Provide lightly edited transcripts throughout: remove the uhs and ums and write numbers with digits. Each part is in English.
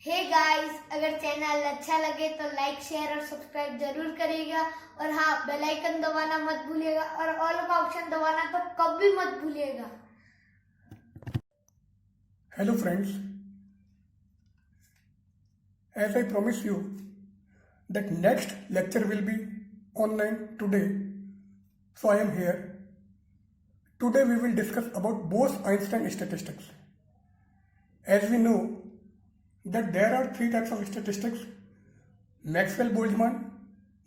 Hey guys, अगर channel अच्छा लगे तो लाइक शेयर और सब्सक्राइब जरूर करिएगा। और हाँ, बेल आइकन दबाना मत भूलिएगा और ऑल का ऑप्शन दबाना तो कभी मत भूलिएगा। Hello friends, as I promise you that next lecture will be online today, so I am here. Today we will discuss about Bose-Einstein statistics. As we know that there are three types of statistics: Maxwell-Boltzmann,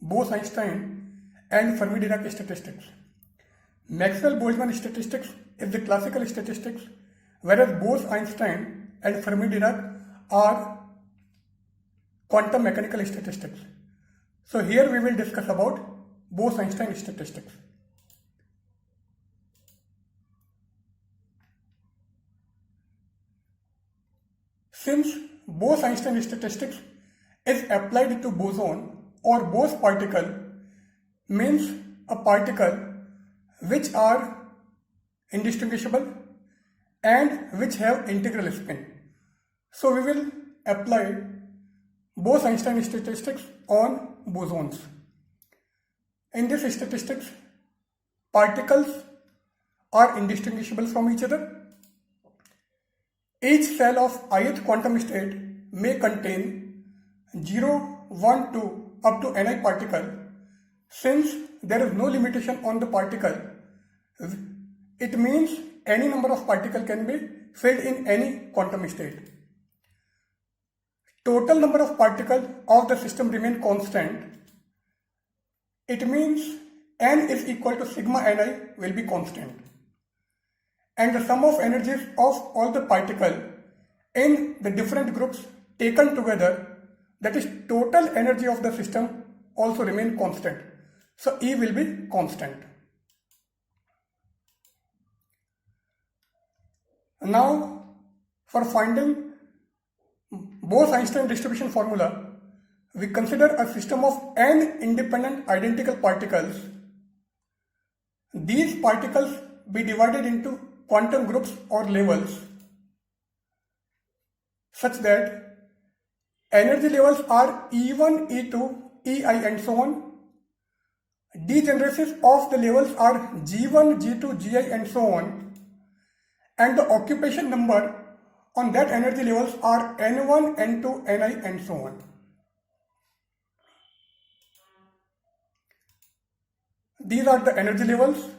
Bose-Einstein and Fermi-Dirac statistics. Maxwell-Boltzmann statistics is the classical statistics, whereas Bose-Einstein and Fermi-Dirac are quantum mechanical statistics. So here we will discuss about Bose-Einstein statistics. Since Bose-Einstein statistics is applied to boson or Bose particle, means a particle which are indistinguishable and which have integral spin. So we will apply Bose-Einstein statistics on bosons. In this statistics, particles are indistinguishable from each other. Each cell of ith quantum state may contain 0, 1, 2 up to ni particle. Since there is no limitation on the particle, it means any number of particles can be filled in any quantum state. Total number of particles of the system remain constant. It means n is equal to sigma ni will be constant. And the sum of energies of all the particles in the different groups taken together, that is total energy of the system, also remain constant. So E will be constant. Now for finding Bose-Einstein distribution formula, we consider a system of n independent identical particles. These particles be divided into quantum groups or levels such that energy levels are E1, E2, Ei and so on. Degeneracies of the levels are G1, G2, Gi and so on. And the occupation number on that energy levels are N1, N2, Ni and so on. These are the energy levels.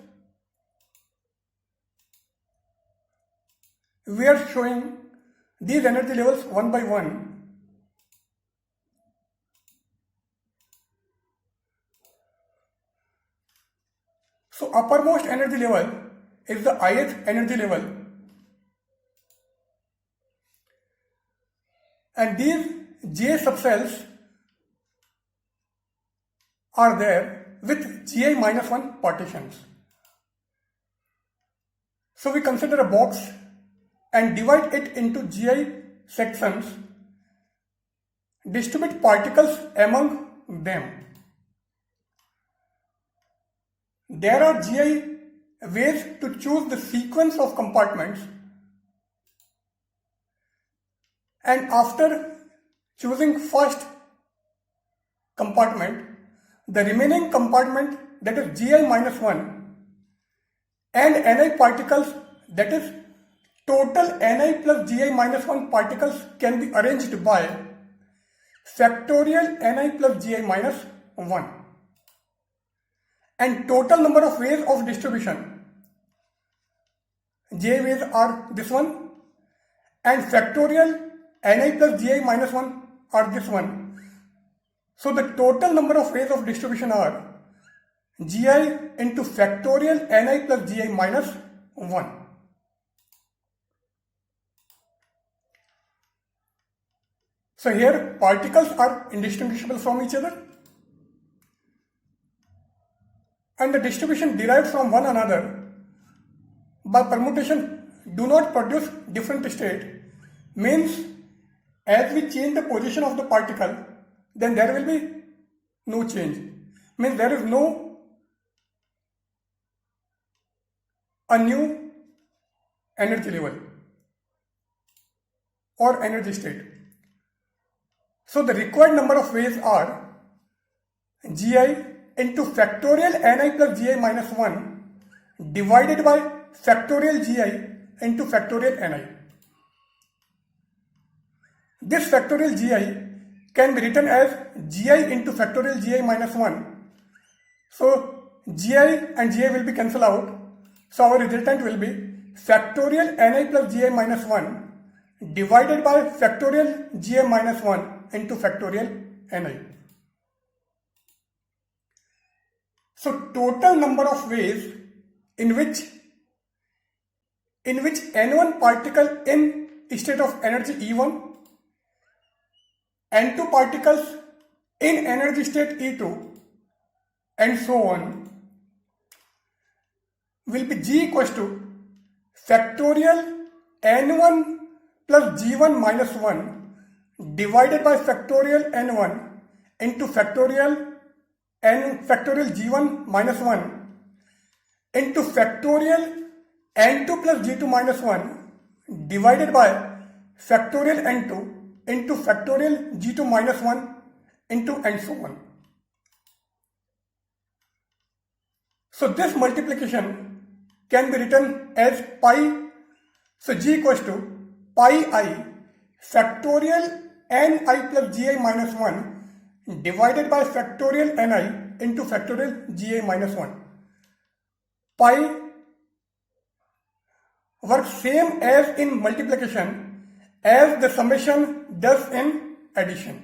We are showing these energy levels one by one. So uppermost energy level is the ith energy level, and these J subcells are there with Gi minus 1 partitions. So we consider a box and divide it into Gi sections, distribute particles among them. There are Gi ways to choose the sequence of compartments, and after choosing first compartment, the remaining compartment, that is Gi minus 1, and Ni particles, that is total Ni plus Gi minus 1 particles, can be arranged by factorial Ni plus Gi minus 1. And total number of ways of distribution, J ways are this one, and factorial Ni plus Gi minus 1 are this one. So the total number of ways of distribution are Gi into factorial Ni plus Gi minus 1. So here particles are indistinguishable from each other, and the distribution derived from one another by permutation do not produce different state. Means as we change the position of the particle, then there will be no change. Means there is no a new energy level or energy state. So the required number of ways are gi into factorial ni plus gi minus 1 divided by factorial gi into factorial ni. This factorial gi can be written as gi into factorial gi minus 1. So gi and gi will be cancelled out. So our resultant will be factorial ni plus gi minus 1 divided by factorial gi minus 1 into factorial ni. So total number of ways in which n1 particle in state of energy E1, n2 particles in energy state E2 and so on will be g equals to factorial n1 plus g1 minus 1 divided by factorial n1 into factorial g1 minus 1 into factorial n2 plus g2 minus 1 divided by factorial n2 into factorial g2 minus 1 into and so on. So this multiplication can be written as pi. So g equals to pi I factorial ni plus gi minus 1 divided by factorial ni into factorial gi minus 1. Pi works same as in multiplication as the summation does in addition.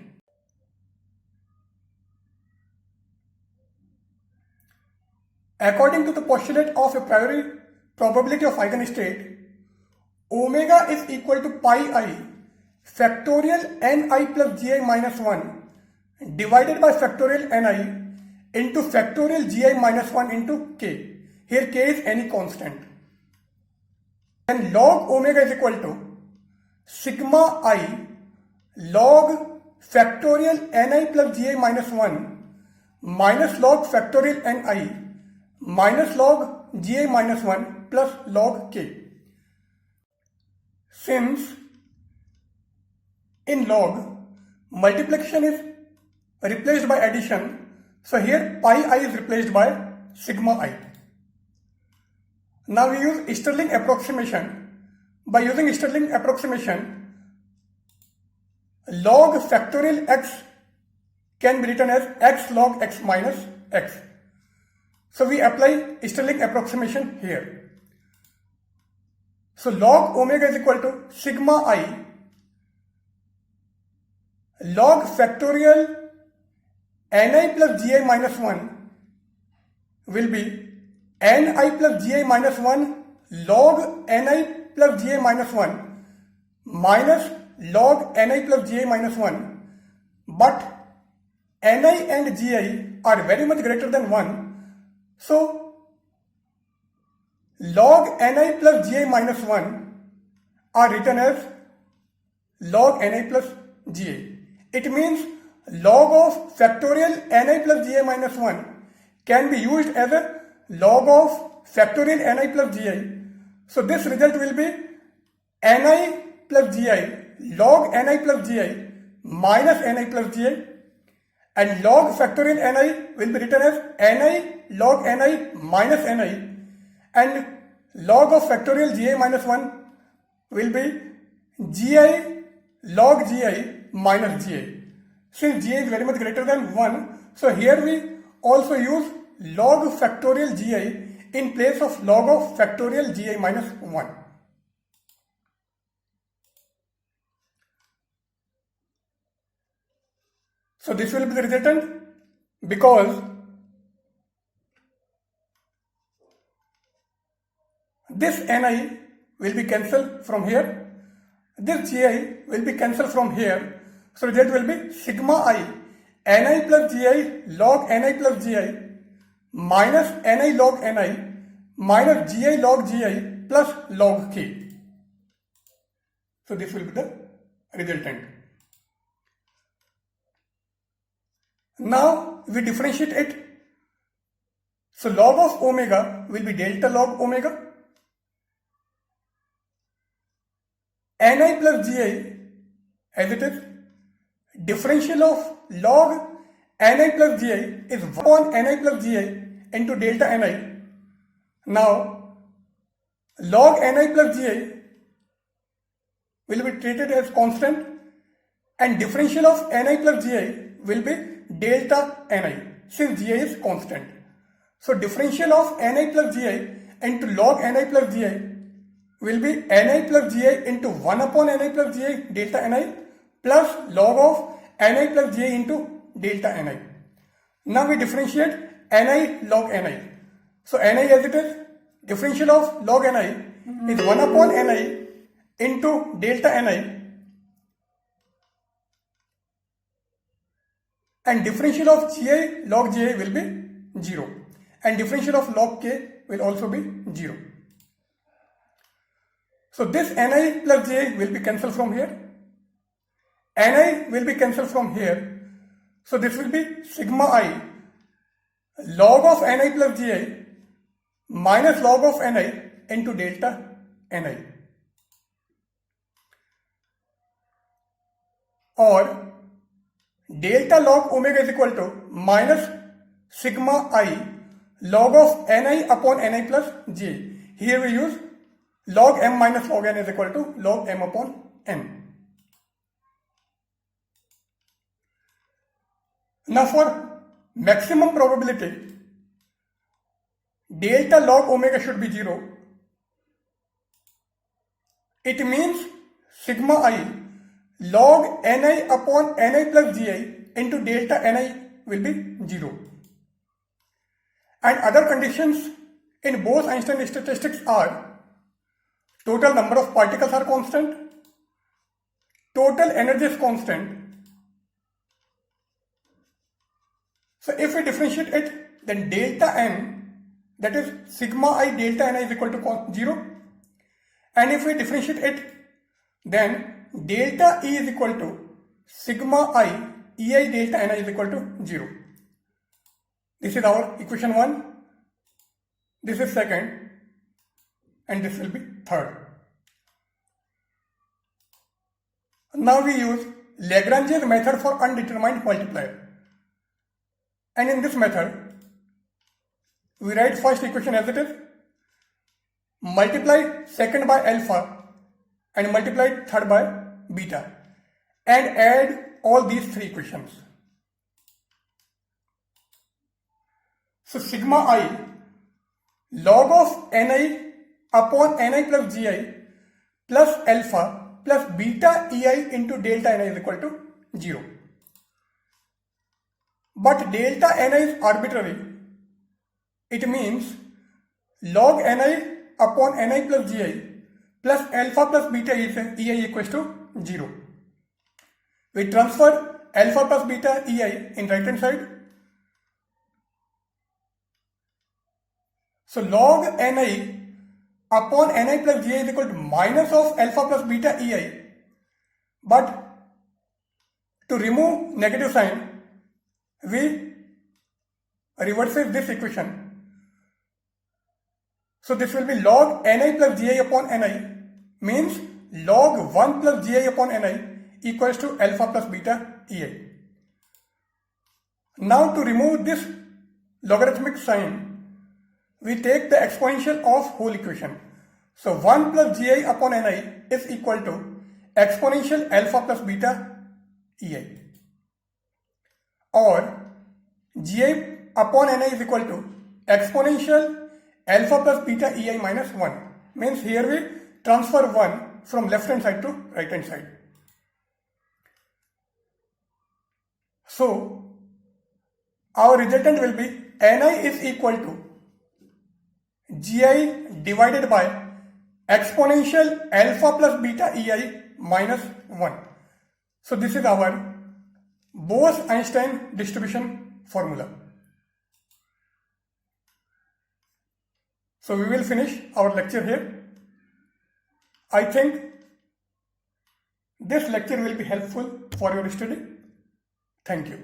According to the postulate of a priori probability of eigenstate, omega is equal to pi I factorial ni plus gi minus 1 divided by factorial ni into factorial gi minus 1 into k. Here k is any constant. And log omega is equal to sigma I log factorial ni plus gi minus 1 minus log factorial ni minus log gi minus 1 plus log k. Since in log multiplication is replaced by addition, so here pi I is replaced by sigma I. Now we use Stirling approximation. By using Stirling approximation, log factorial x can be written as x log x minus x. So we apply Stirling approximation here. So log omega is equal to sigma I log factorial ni plus gi minus 1 will be ni plus gi minus 1 log ni plus gi minus 1 minus log ni plus gi minus 1, but ni and gi are very much greater than 1, so log ni plus gi minus 1 are written as log ni plus gi. It means log of factorial ni plus gi minus 1 can be used as a log of factorial ni plus gi. So this result will be ni plus gi log ni plus gi minus ni plus gi, and log factorial ni will be written as ni log ni minus ni, and log of factorial gi minus 1 will be gi log gi minus gi. Since gi is very much greater than 1, so here we also use log factorial gi in place of log of factorial gi minus 1. So this will be the resultant, because this ni will be cancelled from here, this gi will be cancelled from here, so that will be sigma I ni plus gi log ni plus gi minus ni log ni minus gi log gi plus log k. So this will be the resultant. Now we differentiate it. So log of omega will be delta log omega. Ni plus gi as it is, differential of log ni plus gi is 1 upon ni plus gi into delta ni. Now, log ni plus gi will be treated as constant and differential of ni plus gi will be delta ni since gi is constant. So, differential of ni plus gi into log ni plus gi will be ni plus gi into 1 upon ni plus gi delta ni plus log of ni plus gi into delta ni. Now we differentiate ni log ni. So ni as it is, differential of log ni is 1 upon ni into delta ni, and differential of gi log gi will be 0 and differential of log k will also be 0. So this ni plus gi will be cancelled from here. Ni will be cancelled from here. So this will be sigma I log of ni plus gi minus log of ni into delta ni. Or delta log omega is equal to minus sigma I log of ni upon ni plus g. Here we use log m minus log n is equal to log m upon n. Now for maximum probability, delta log omega should be 0. It means sigma I log ni upon ni plus gi into delta ni will be 0. And other conditions in Bose-Einstein statistics are total number of particles are constant, total energy is constant. So if we differentiate it, then delta n, that is sigma I delta ni is equal to 0. And if we differentiate it, then delta E is equal to sigma I ei delta ni is equal to 0. This is our equation 1, this is second, and this will be third. Now we use Lagrange's method for undetermined multiplier. And in this method, we write first equation as it is, multiply second by alpha and multiply third by beta, and add all these three equations. So sigma I log of ni upon ni plus gi plus alpha plus beta ei into delta ni is equal to 0. But delta ni is arbitrary. It means log ni upon ni plus gi plus alpha plus beta ei equals to 0. We transfer alpha plus beta ei in right hand side. So log ni upon ni plus gi is equal to minus of alpha plus beta ei. But to remove negative sign, we reverse this equation. So this will be log ni plus gi upon ni, means log 1 plus gi upon ni equals to alpha plus beta ei. Now to remove this logarithmic sign, we take the exponential of whole equation. So 1 plus gi upon ni is equal to exponential alpha plus beta ei. Or gi upon ni is equal to exponential alpha plus beta ei minus 1. Means here we transfer 1 from left hand side to right hand side. So our resultant will be ni is equal to gi divided by exponential alpha plus beta ei minus 1. So this is our Bose-Einstein distribution formula. So we will finish our lecture here. I think this lecture will be helpful for your study. Thank you.